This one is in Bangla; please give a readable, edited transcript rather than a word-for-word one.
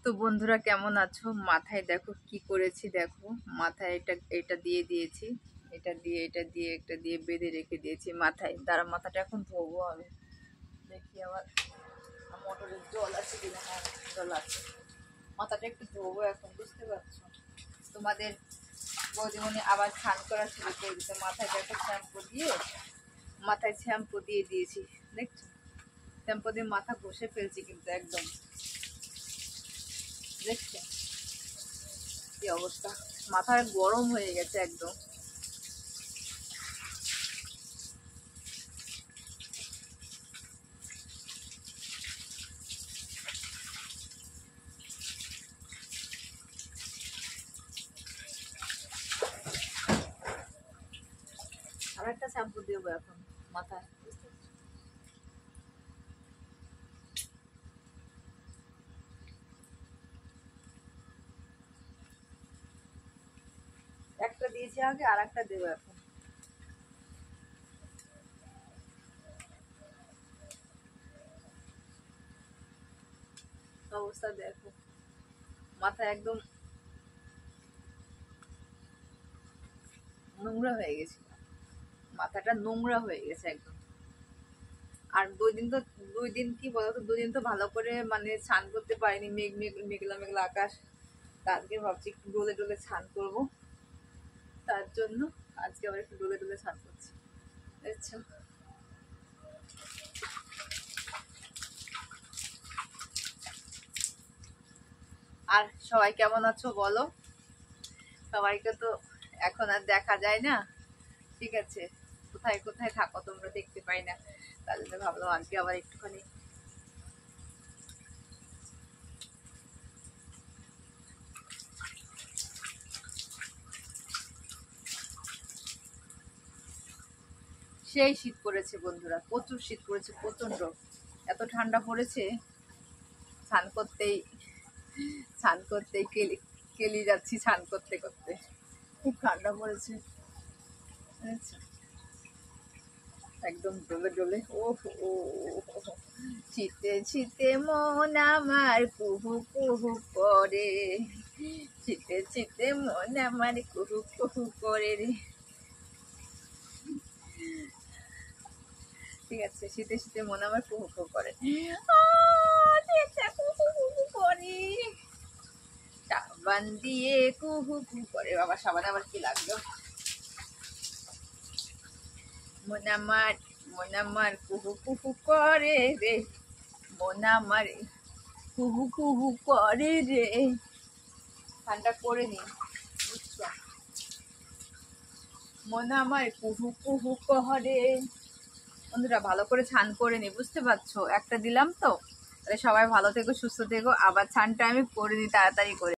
তো বন্ধুরা কেমন আছো? মাথায় দেখো কি করেছি, দেখো মাথায় এটা দিয়ে দিয়েছি, এটা দিয়ে বেঁধে রেখে দিয়েছি মাথায়। তারা মাথাটা এখন ধোবো আমি। দেখি আবার মোটরের জল আছে কিনা। হ্যাঁ, জল আছে। মাথাটা একটু ধোবো এখন, বুঝতে পারছো? তোমাদের বৌদিমণি আবার স্নান করা শুরু করে দিতে। মাথায় দেখো শ্যাম্পু দিয়ে দিয়েছি, দেখছো? শ্যাম্পু দিয়ে মাথা ঘষে ফেলছি কিন্তু একদম, দেখছো কি অবস্থা? মাথায় গরম হয়ে গেছে একদম। আর একটা শ্যাম্পু দেবো এখন মাথায়। একটা দিয়েছি আগে, আর একটা দেবো এখন। অবস্থা দেখো, মাথা একদম নোংরা হয়ে গেছে, মাথাটা নোংরা হয়ে গেছে একদম। আর দুই দিন কি বলতো, 2 দিন তো ভালো করে মানে স্নান করতে পারিনি, মেঘলা মেঘলা আকাশ। আজকে ভাবছি একটু ডোলে ডোলে স্নান করবো, তার জন্য আজকে আবার একটু ডোলে ডোলে স্নান করছি। আচ্ছা, আর সবাই কেমন আছো বলো? সবাইকে তো এখন আর দেখা যায় না, ঠিক আছে? কোথায় কোথায় থাকো তোমরা, দেখতে পাই না। তার জন্য ভাবলাম আজকে আবার একটুখানি সেই শীত পড়েছে বন্ধুরা, প্রচুর শীত পড়েছে, প্রচন্ড। এত ঠান্ডা পড়েছে, স্নান করতেই কেলি কেলি যাচ্ছি স্নান করতে করতে। খুব ঠান্ডা পড়েছে, আচ্ছা, একদম ডলে ডলে। ও ও শীতে শীতে মন আমার কুহু কুহু করে, শীতে শীতে মন আমার কুহু কুহু করে রে। ঠিক আছে, শীতে শীতে মন আমার কুহু কুহু করে, কুহু কুহু করে, সাবান দিয়ে কুহু কুহু করে। বাবা, সাবান আবার কি লাগলো? মন আমার কুহু কুহু করে রে, মন আমার কুহু কুহু করে রে। ঠান্ডা করে নি, বুঝছো? মন আমার কুহু কুহু করে। বন্ধুরা ভালো করে স্নান করে নি, বুঝতে পারছো? একটা দিলাম তো। তাহলে সবাই ভালো থেকো, সুস্থ থেকো। আবার স্নানটা আমি করে নিই তাড়াতাড়ি করে।